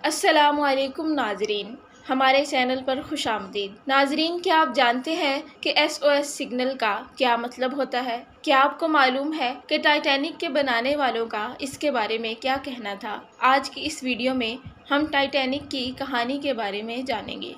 السلام علیکم ناظرین، ہمارے چینل پر خوش آمدید۔ ناظرین، کیا آپ جانتے ہیں کہ SOS سگنل کا کیا مطلب ہوتا ہے؟ کیا آپ کو معلوم ہے کہ ٹائٹینک کے بنانے والوں کا اس کے بارے میں کیا کہنا تھا؟ آج کی اس ویڈیو میں ہم ٹائٹینک کی کہانی کے بارے میں جانیں گے۔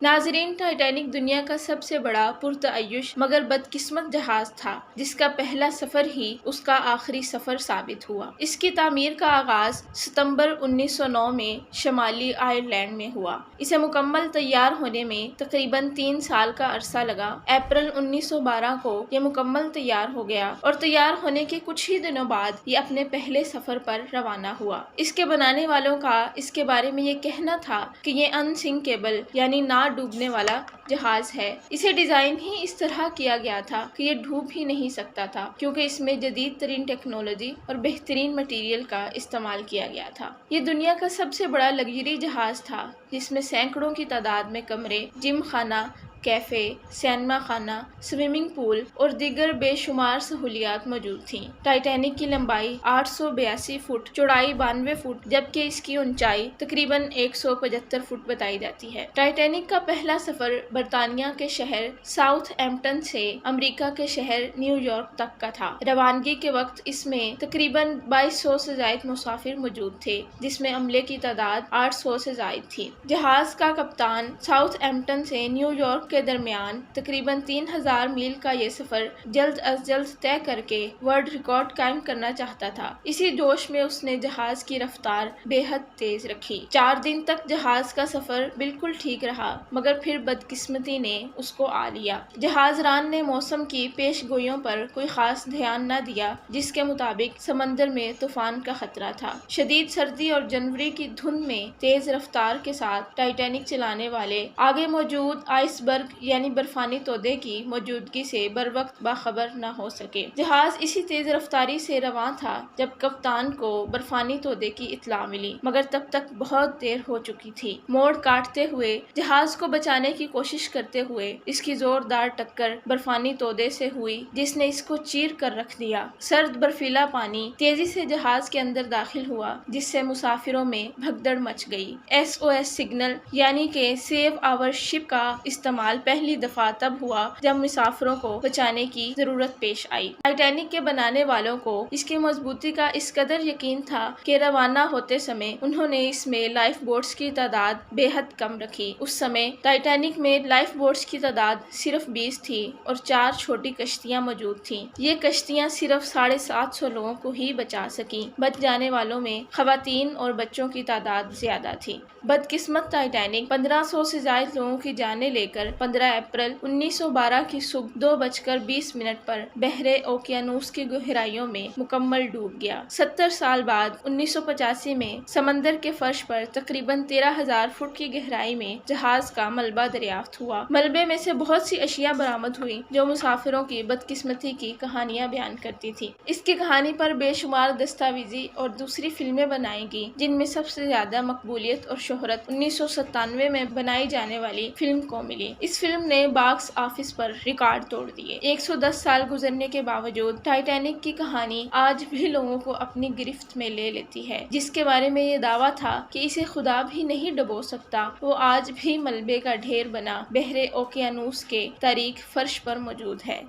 ناظرین، ٹائٹینک دنیا کا سب سے بڑا پرتعیش مگر بدقسمت جہاز تھا جس کا پہلا سفر ہی اس کا آخری سفر ثابت ہوا۔ اس کی تعمیر کا آغاز ستمبر 1909 میں شمالی آئرلینڈ میں ہوا۔ اسے مکمل تیار ہونے میں تقریباً 3 سال کا عرصہ لگا۔ اپریل 1912 کو یہ مکمل تیار ہو گیا اور تیار ہونے کے کچھ ہی دنوں بعد یہ اپنے پہلے سفر پر روانہ ہوا۔ اس کے بنانے والوں کا اس کے بارے میں یہ کہنا تھا کہ یہ انسنکیبل یعنی نہ ڈوبنے والا جہاز ہے۔ اسے ڈیزائن ہی اس طرح کیا گیا تھا کہ یہ ڈوب ہی نہیں سکتا تھا کیونکہ اس میں جدید ترین ٹیکنالوجی اور بہترین مٹیریل کا استعمال کیا گیا تھا۔ یہ دنیا کا سب سے بڑا لگژری جہاز تھا جس میں سینکڑوں کی تعداد میں کمرے، جم خانہ، کیفے، سینما خانہ، سوئمنگ پول اور دیگر بے شمار سہولیات موجود تھیں۔ ٹائٹینک کی لمبائی 882 فٹ، چوڑائی 92 فٹ جبکہ اس کی اونچائی تقریباً 175 فٹ بتائی جاتی ہے۔ ٹائٹینک کا پہلا سفر برطانیہ کے شہر ساؤتھ ایمپٹن سے امریکہ کے شہر نیو یارک تک کا تھا۔ روانگی کے وقت اس میں تقریباً 2200 سے زائد مسافر موجود تھے جس میں عملے کی تعداد 800 سے زائد تھی۔ جہاز کا کپتان ساؤتھ ایمپٹن سے نیو یارک کے درمیان تقریباً 3000 میل کا یہ سفر جلد از جلد طے کر کے ورلڈ ریکارڈ قائم کرنا چاہتا تھا۔ اسی جوش میں اس نے جہاز کی رفتار بے حد تیز رکھی۔ 4 دن تک جہاز کا سفر بالکل ٹھیک رہا مگر پھر بدقسمتی نے اس کو آ لیا۔ جہاز ران نے موسم کی پیش گوئیوں پر کوئی خاص دھیان نہ دیا جس کے مطابق سمندر میں طوفان کا خطرہ تھا۔ شدید سردی اور جنوری کی دھند میں تیز رفتار کے ساتھ ٹائٹینک چلانے والے آگے موجود آئس برگ یعنی برفانی تودے کی موجودگی سے بروقت باخبر نہ ہو سکے۔ جہاز اسی تیز رفتاری سے رواں تھا جب کپتان کو برفانی تودے کی اطلاع ملی مگر تب تک بہت دیر ہو چکی تھی۔ موڑ کاٹتے ہوئے جہاز کو بچانے کی کوشش کرتے ہوئے اس کی زوردار ٹکر برفانی تودے سے ہوئی جس نے اس کو چیر کر رکھ دیا۔ سرد برفیلا پانی تیزی سے جہاز کے اندر داخل ہوا جس سے مسافروں میں بھگدڑ مچ گئی۔ SOS سگنل یعنی کہ سیو آور شپ کا استعمال پہلی دفعہ تب ہوا جب مسافروں کو بچانے کی ضرورت پیش آئی۔ ٹائٹینک کے بنانے والوں کو اس کی مضبوطی کا اس قدر یقین تھا کہ روانہ ہوتے سمے انہوں نے اس میں لائف بوٹس کی تعداد بے حد کم رکھی۔ اس سمے ٹائٹینک میں لائف بوٹس کی تعداد صرف 20 تھی اور 4 چھوٹی کشتیاں موجود تھیں۔ یہ کشتیاں صرف 750 لوگوں کو ہی بچا سکیں۔ بچ جانے والوں میں خواتین اور بچوں کی تعداد زیادہ تھی۔ بدقسمت ٹائٹینک 1500 سے زائد لوگوں کی جانیں لے کر 15 اپریل 1912 کی صبح 2:20 پر بحر اوقیانوس کی گہرائیوں میں مکمل ڈوب گیا۔ 70 سال بعد 1985 میں سمندر کے فرش پر تقریباً 13,000 فٹ کی گہرائی میں جہاز کا ملبہ دریافت ہوا۔ ملبے میں سے بہت سی اشیاء برآمد ہوئی جو مسافروں کی بدقسمتی کی کہانیاں بیان کرتی تھی۔ اس کی کہانی پر بے شمار دستاویزی اور دوسری فلمیں بنائی گئیں جن میں سب سے زیادہ مقبولیت اور شہرت 1997 میں بنائی جانے والی فلم کو ملی۔ اس فلم نے باکس آفس پر ریکارڈ توڑ دیے۔ 110 سال گزرنے کے باوجود ٹائٹینک کی کہانی آج بھی لوگوں کو اپنی گرفت میں لے لیتی ہے۔ جس کے بارے میں یہ دعویٰ تھا کہ اسے خدا بھی نہیں ڈبو سکتا، وہ آج بھی ملبے کا ڈھیر بنا بحر اوقیانوس کے تاریک فرش پر موجود ہے۔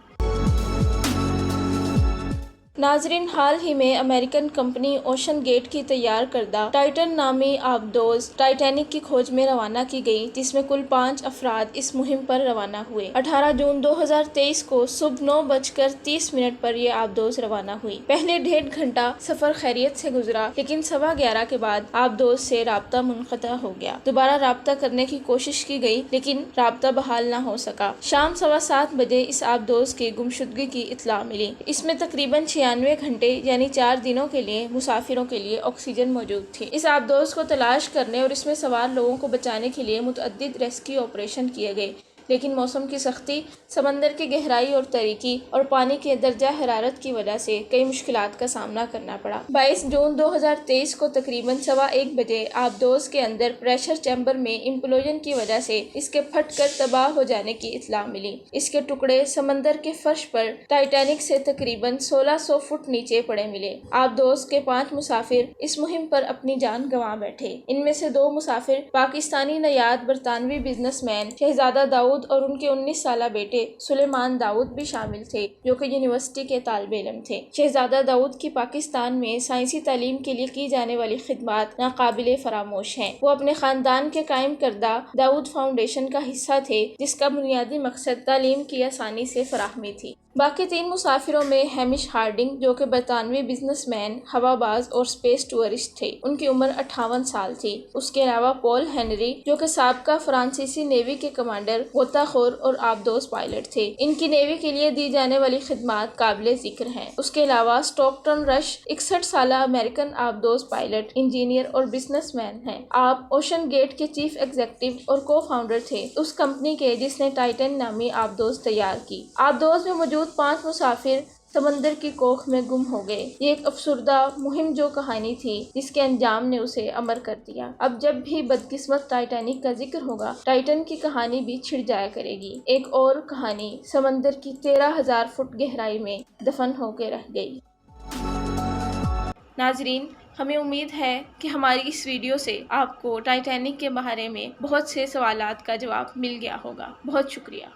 ناظرین، حال ہی میں امریکن کمپنی اوشن گیٹ کی تیار کردہ ٹائٹن نامی آبدوز ٹائٹینک کی کھوج میں روانہ کی گئی جس میں کل 5 افراد اس مہم پر روانہ ہوئے۔ 18 جون 2023 کو صبح 9:30 پر یہ آبدوز روانہ ہوئی۔ پہلے 1.5 گھنٹہ سفر خیریت سے گزرا لیکن 11:15 کے بعد آبدوز سے رابطہ منقطع ہو گیا۔ دوبارہ رابطہ کرنے کی کوشش کی گئی لیکن رابطہ بحال نہ ہو سکا۔ شام 7:15 بجے اس آبدوز کی گمشدگی کی اطلاع ملی۔ اس میں تقریباً 96 گھنٹے یعنی 4 دنوں کے لیے مسافروں کے لیے آکسیجن موجود تھی۔ اس آبدوز کو تلاش کرنے اور اس میں سوار لوگوں کو بچانے کے لیے متعدد ریسکیو آپریشن کیے گئے لیکن موسم کی سختی، سمندر کی گہرائی اور تاریکی اور پانی کے درجہ حرارت کی وجہ سے کئی مشکلات کا سامنا کرنا پڑا۔ 22 جون 2023 کو تقریباً 1:15 بجے آبدوز کے اندر پریشر چیمبر میں امپلوژن کی وجہ سے اس کے پھٹ کر تباہ ہو جانے کی اطلاع ملی۔ اس کے ٹکڑے سمندر کے فرش پر ٹائٹینک سے تقریباً 1600 فٹ نیچے پڑے ملے۔ آبدوز کے 5 مسافر اس مہم پر اپنی جان گنوا بیٹھے۔ ان میں سے 2 مسافر پاکستانی نژاد برطانوی بزنس مین شہزادہ داؤد اور ان کے 19 سالہ بیٹے سلیمان داؤد بھی شامل تھے، جو کہ یونیورسٹی کے طالب علم تھے۔ شہزادہ داؤد کی پاکستان میں سائنسی تعلیم کے لیے کی جانے والی خدمات ناقابل فراموش ہیں۔ وہ اپنے خاندان کے قائم کردہ داؤد فاؤنڈیشن کا حصہ تھے، جس کا بنیادی مقصد تعلیم کی آسانی سے فراہمی تھی۔ باقی 3 مسافروں میں ہیمش ہارڈنگ، جو کہ برطانوی بزنس مین، ہوا باز اور اسپیس ٹورسٹ تھے، ان کی عمر 58 سال تھی۔ اس کے علاوہ پول ہنری، جو کہ سابقہ فرانسیسی نیوی کے کمانڈر، غوطہ خور اور آبدوز پائلٹ تھے۔ ان کی نیوی کے لیے دی جانے والی خدمات قابل ذکر ہیں۔ اس کے علاوہ اسٹاکٹن رش 61 سالہ امریکن آبدوز پائلٹ، انجینئر اور بزنس مین ہیں۔ آپ اوشن گیٹ کے چیف ایگزیکٹو اور کو فاؤنڈر تھے، اس کمپنی کے جس نے ٹائٹن نامی آبدوز تیار کی۔ آبدوز میں موجود 5 مسافر سمندر کی کوکھ میں گم ہو گئے۔ یہ ایک افسردہ مہم جو کہانی تھی جس کے انجام نے اسے امر کر دیا۔ اب جب بھی بدقسمت ٹائٹینک کا ذکر ہوگا، ٹائٹن کی کہانی بھی چھڑ جایا کرے گی۔ ایک اور کہانی سمندر کی 13,000 فٹ گہرائی میں دفن ہو کے رہ گئی۔ ناظرین، ہمیں امید ہے کہ ہماری اس ویڈیو سے آپ کو ٹائٹینک کے بارے میں بہت سے سوالات کا جواب مل گیا ہوگا۔ بہت شکریہ۔